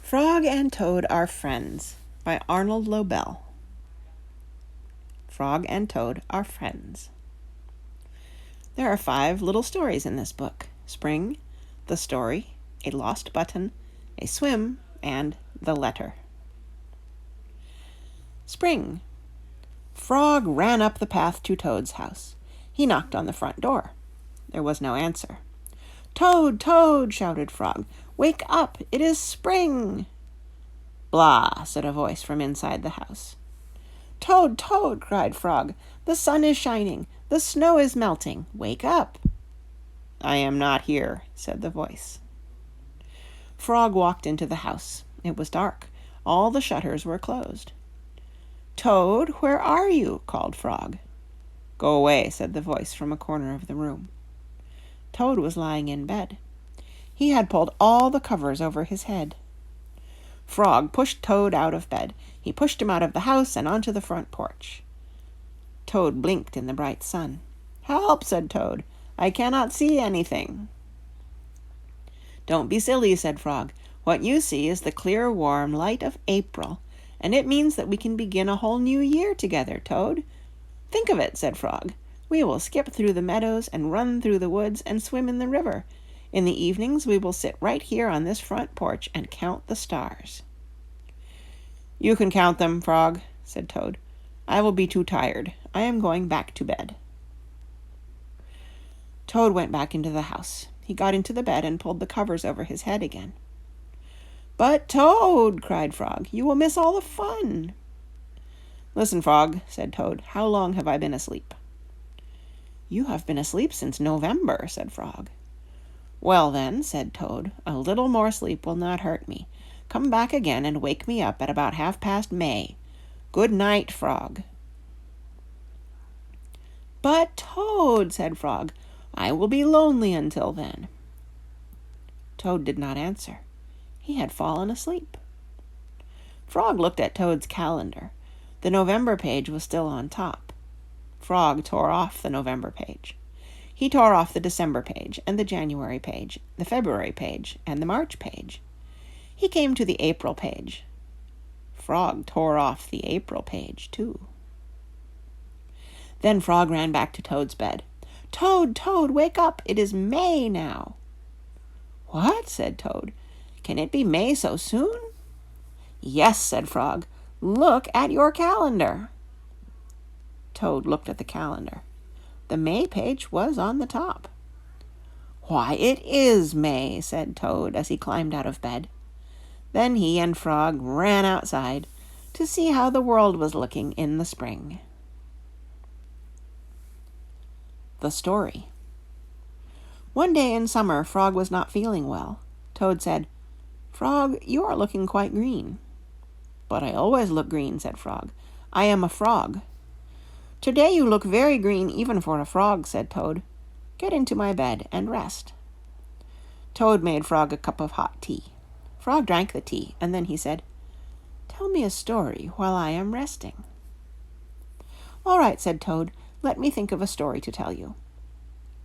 Frog and Toad Are Friends by Arnold Lobel. Frog and Toad are friends. There are 5 little stories in this book: Spring, the story, a lost button, a swim, and the letter. Spring. Frog ran up the path to Toad's house. He knocked on the front door. There was no answer. "Toad, Toad," shouted Frog, "wake up! It is spring!" "Blah," said a voice from inside the house. "Toad, Toad," cried Frog, "the sun is shining. The snow is melting. Wake up." "I am not here," said the voice. Frog walked into the house. It was dark. All the shutters were closed. "Toad, where are you?" called Frog. "Go away," said the voice from a corner of the room. Toad was lying in bed. He had pulled all the covers over his head. Frog pushed Toad out of bed. He pushed him out of the house and onto the front porch. Toad blinked in the bright sun. "Help," said Toad. "I cannot see anything." "Don't be silly," said Frog. "What you see is the clear, warm light of April, and it means that we can begin a whole new year together, Toad. Think of it," said Frog. "We will skip through the meadows and run through the woods and swim in the river. In the evenings we will sit right here on this front porch and count the stars." "You can count them, Frog," said Toad. "I will be too tired. I am going back to bed." Toad went back into the house. He got into the bed and pulled the covers over his head again. "But, Toad," cried Frog, "you will miss all the fun." "Listen, Frog," said Toad, "how long have I been asleep?" "You have been asleep since November," said Frog. "Well then," said Toad, "a little more sleep will not hurt me. Come back again and wake me up at about 1/2 May. Good night, Frog." "But, Toad," said Frog, "I will be lonely until then." Toad did not answer. He had fallen asleep. Frog looked at Toad's calendar. The November page was still on top. Frog tore off the November page. He tore off the December page, and the January page, the February page, and the March page. He came to the April page. Frog tore off the April page, too. Then Frog ran back to Toad's bed. "Toad, Toad, wake up! It is May now." "What?" said Toad. "Can it be May so soon?" "Yes," said Frog. "Look at your calendar." Toad looked at the calendar. The May page was on the top. "Why, it is May," said Toad as he climbed out of bed. Then he and Frog ran outside to see how the world was looking in the spring. The story. One day in summer, Frog was not feeling well. Toad said, "Frog, you are looking quite green." "But I always look green," said Frog. "I am a frog." "Today you look very green even for a frog," said Toad. "Get into my bed and rest." Toad made Frog a cup of hot tea. Frog drank the tea, and then he said, "Tell me a story while I am resting." "All right," said Toad. "Let me think of a story to tell you."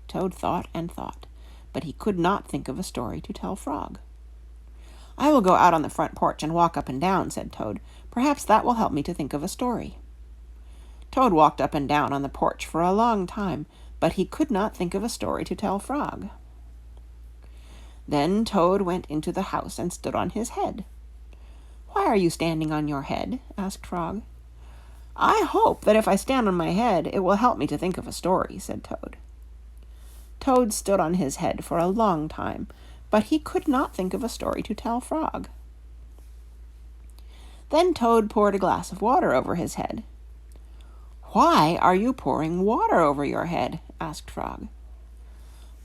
Toad thought and thought, but he could not think of a story to tell Frog. "I will go out on the front porch and walk up and down," said Toad. "Perhaps that will help me to think of a story." Toad walked up and down on the porch for a long time, but he could not think of a story to tell Frog. Then Toad went into the house and stood on his head. "Why are you standing on your head?" asked Frog. "I hope that if I stand on my head, it will help me to think of a story," said Toad. Toad stood on his head for a long time, but he could not think of a story to tell Frog. Then Toad poured a glass of water over his head. "Why are you pouring water over your head?" asked Frog.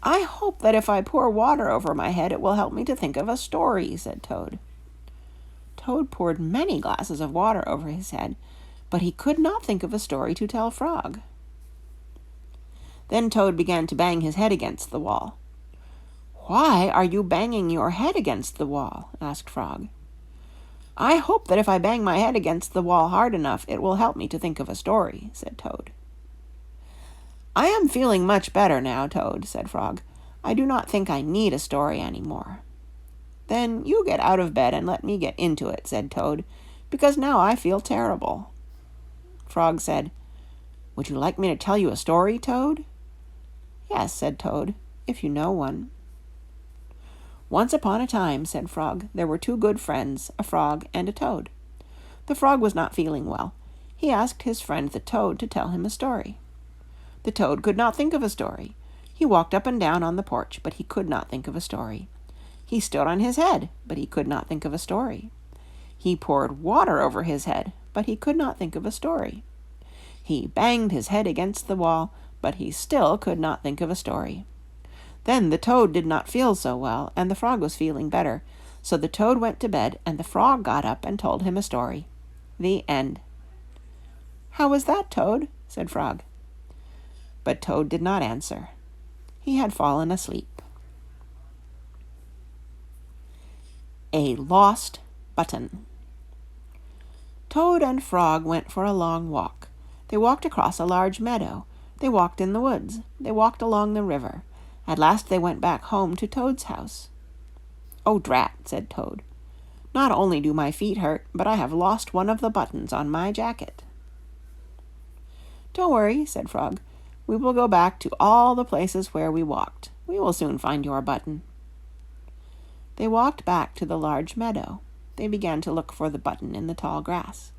"I hope that if I pour water over my head, it will help me to think of a story," said Toad. Toad poured many glasses of water over his head, but he could not think of a story to tell Frog. Then Toad began to bang his head against the wall. "Why are you banging your head against the wall?" asked Frog. "I hope that if I bang my head against the wall hard enough, it will help me to think of a story," said Toad. "I am feeling much better now, Toad," said Frog. "I do not think I need a story any more." "Then you get out of bed and let me get into it," said Toad, "because now I feel terrible." Frog said, "Would you like me to tell you a story, Toad?" "Yes," said Toad, "if you know one." "Once upon a time," said Frog, "there were two good friends, a frog and a toad. The frog was not feeling well. He asked his friend the toad to tell him a story. The toad could not think of a story. He walked up and down on the porch, but he could not think of a story. He stood on his head, but he could not think of a story. He poured water over his head, but he could not think of a story. He banged his head against the wall, but he still could not think of a story. Then the toad did not feel so well, and the frog was feeling better, so the toad went to bed, and the frog got up and told him a story. The end. "How was that, Toad?" said Frog. But Toad did not answer. He had fallen asleep. A Lost Button. Toad and Frog went for a long walk. They walked across a large meadow. They walked in the woods. They walked along the river. At last they went back home to Toad's house. "Oh, drat," said Toad. "Not only do my feet hurt, but I have lost one of the buttons on my jacket." "Don't worry," said Frog. "We will go back to all the places where we walked. We will soon find your button." They walked back to the large meadow. They began to look for the button in the tall grass.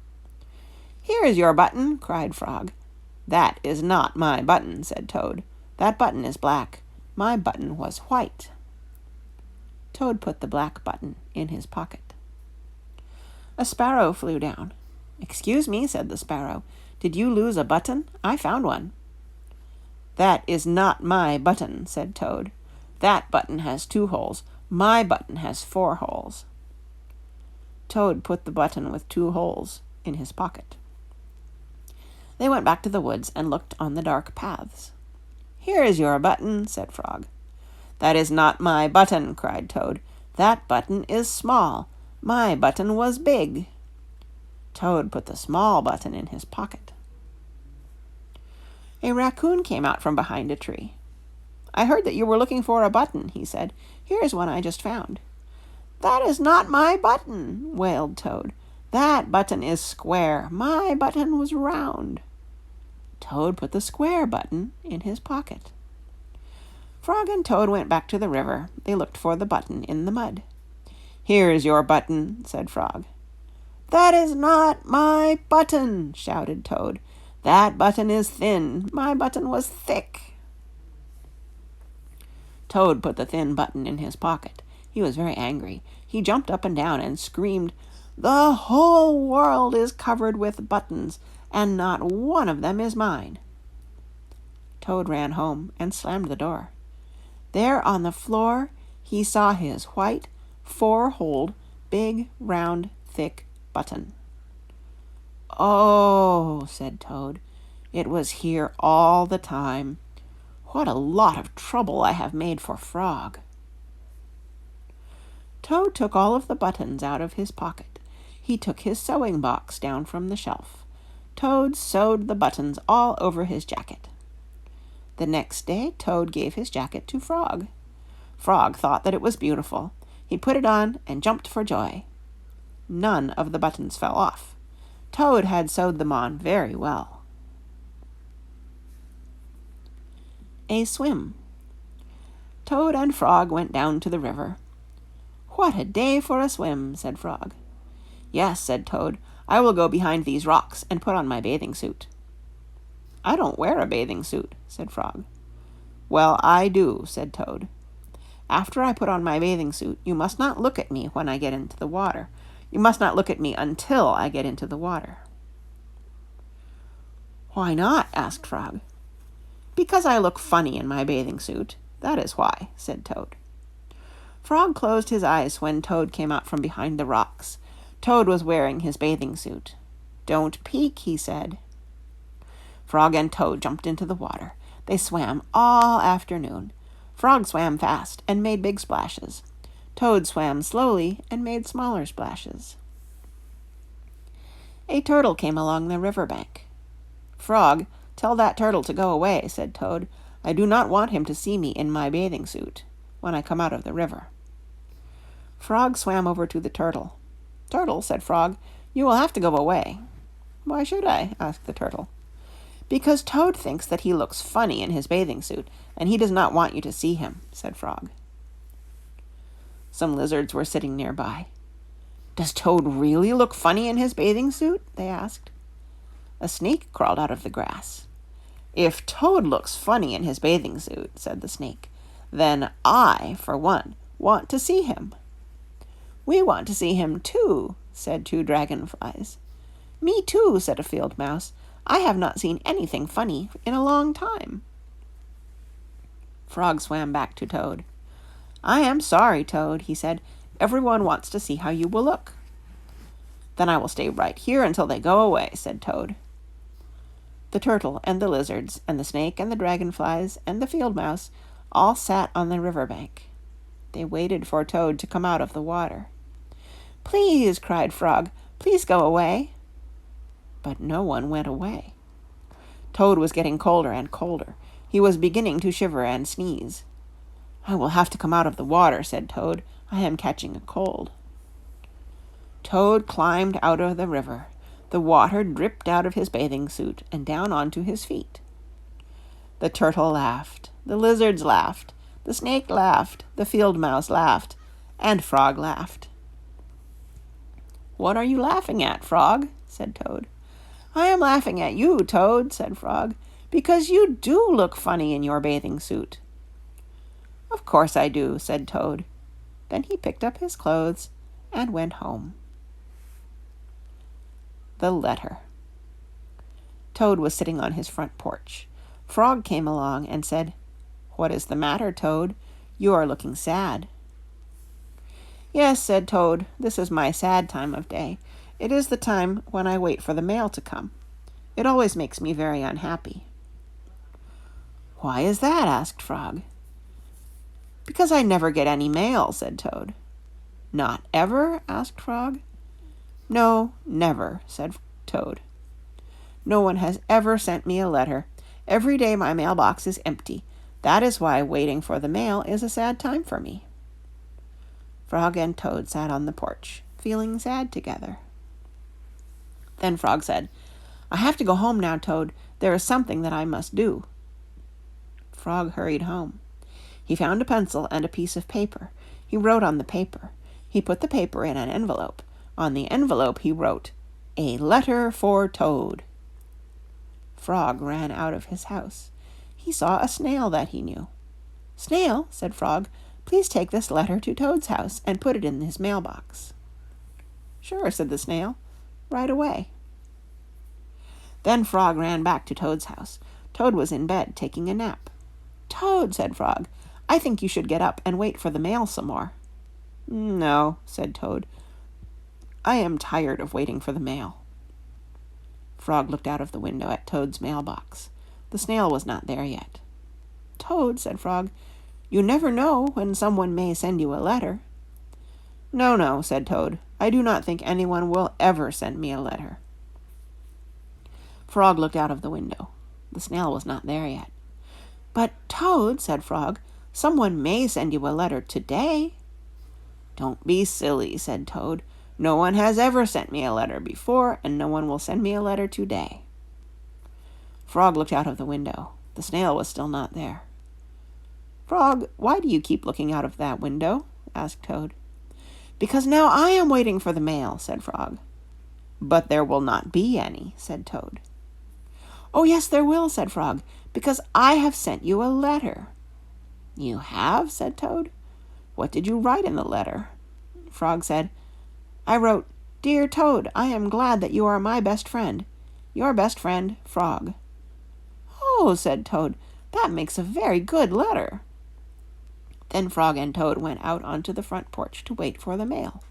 "Here is your button," cried Frog. "That is not my button," said Toad. "That button is black. My button was white." Toad put the black button in his pocket. A sparrow flew down. "Excuse me," said the sparrow. "Did you lose a button? I found one." "That is not my button," said Toad. "That button has 2 holes. My button has 4 holes." Toad put the button with 2 holes in his pocket. They went back to the woods and looked on the dark paths. "Here is your button," said Frog. "That is not my button," cried Toad. "That button is small. My button was big." Toad put the small button in his pocket. A raccoon came out from behind a tree. "I heard that you were looking for a button," he said. "Here is one I just found." "That is not my button," wailed Toad. "That button is square. My button was round." Toad put the square button in his pocket. Frog and Toad went back to the river. They looked for the button in the mud. "Here is your button," said Frog. "That is not my button," shouted Toad. "That button is thin. My button was thick." Toad put the thin button in his pocket. He was very angry. He jumped up and down and screamed, "The whole world is covered with buttons, and not one of them is mine." Toad ran home and slammed the door. There on the floor he saw his white, 4-holed, big, round, thick button. "Oh," said Toad, "it was here all the time. What a lot of trouble I have made for Frog." Toad took all of the buttons out of his pocket. He took his sewing box down from the shelf. Toad sewed the buttons all over his jacket. The next day Toad gave his jacket to Frog. Frog thought that it was beautiful. He put it on and jumped for joy. None of the buttons fell off. Toad had sewed them on very well. A swim. Toad and Frog went down to the river. "What a day for a swim," said Frog. "Yes," said Toad. "I will go behind these rocks and put on my bathing suit." "I don't wear a bathing suit," said Frog. "Well, I do," said Toad. "After I put on my bathing suit, you must not look at me when I get into the water. You must not look at me until I get into the water." "Why not?" asked Frog. "Because I look funny in my bathing suit. That is why," said Toad. Frog closed his eyes when Toad came out from behind the rocks. Toad was wearing his bathing suit. "Don't peek," he said. Frog and Toad jumped into the water. They swam all afternoon. Frog swam fast and made big splashes. Toad swam slowly and made smaller splashes. A turtle came along the river bank. "Frog, tell that turtle to go away," said Toad. "I do not want him to see me in my bathing suit when I come out of the river." Frog swam over to the turtle. "Turtle," said Frog, "you will have to go away." "Why should I?" asked the turtle. "Because Toad thinks that he looks funny in his bathing suit, and he does not want you to see him," said Frog. Some lizards were sitting nearby. "Does Toad really look funny in his bathing suit?" they asked. A snake crawled out of the grass. "If Toad looks funny in his bathing suit," said the snake, "then I, for one, want to see him." "We want to see him too," said 2 dragonflies. "Me too," said a field mouse. "I have not seen anything funny in a long time." Frog swam back to Toad. "I am sorry, Toad," he said. "Everyone wants to see how you will look." "Then I will stay right here until they go away," said Toad. The turtle and the lizards and the snake and the dragonflies and the field mouse all sat on the river bank. They waited for Toad to come out of the water. "Please," cried Frog, "please go away." But no one went away. Toad was getting colder and colder. He was beginning to shiver and sneeze. "I will have to come out of the water," said Toad. "I am catching a cold." Toad climbed out of the river. The water dripped out of his bathing suit and down onto his feet. The turtle laughed. The lizards laughed. The snake laughed. The field mouse laughed. And Frog laughed. "What are you laughing at, Frog?" said Toad. "I am laughing at you, Toad," said Frog, "because you do look funny in your bathing suit." "Of course I do," said Toad. Then he picked up his clothes and went home. The letter. Toad was sitting on his front porch. Frog came along and said, "What is the matter, Toad? You are looking sad." "Yes," said Toad, "this is my sad time of day. It is the time when I wait for the mail to come. It always makes me very unhappy." "Why is that?" asked Frog. "Because I never get any mail," said Toad. "Not ever?" asked Frog. "No, never," said Toad. "No one has ever sent me a letter. Every day my mailbox is empty. That is why waiting for the mail is a sad time for me." Frog and Toad sat on the porch, feeling sad together. Then Frog said, "I have to go home now, Toad. There is something that I must do." Frog hurried home. He found a pencil and a piece of paper. He wrote on the paper. He put the paper in an envelope. On the envelope he wrote, "A letter for Toad." Frog ran out of his house. He saw a snail that he knew. "Snail," said Frog, "please take this letter to Toad's house and put it in his mailbox." "Sure," said the snail, "right away." Then Frog ran back to Toad's house. Toad was in bed taking a nap. "Toad," said Frog, "I think you should get up and wait for the mail some more." "No," said Toad. "I am tired of waiting for the mail." Frog looked out of the window at Toad's mailbox. The snail was not there yet. "Toad," said Frog, "you never know when someone may send you a letter." "No, no," said Toad. "I do not think anyone will ever send me a letter." Frog looked out of the window. The snail was not there yet. "But, Toad," said Frog, "someone may send you a letter today." "Don't be silly," said Toad. "No one has ever sent me a letter before, and no one will send me a letter today." Frog looked out of the window. The snail was still not there. "Frog, why do you keep looking out of that window?" asked Toad. "Because now I am waiting for the mail," said Frog. "But there will not be any," said Toad. "Oh, yes, there will," said Frog, "because I have sent you a letter." "You have?" said Toad. "What did you write in the letter?" Frog said, "I wrote, 'Dear Toad, I am glad that you are my best friend. Your best friend, Frog.'" "Oh," said Toad, "that makes a very good letter." Then Frog and Toad went out onto the front porch to wait for the mail.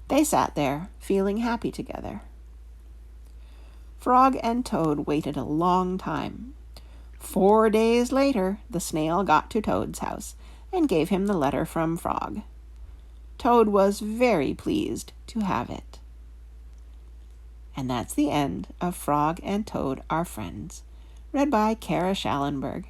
They sat there, feeling happy together. Frog and Toad waited a long time. 4 days later, the snail got to Toad's house and gave him the letter from Frog. Toad was very pleased to have it. And that's the end of Frog and Toad Are Friends, read by Kara Schallenberg.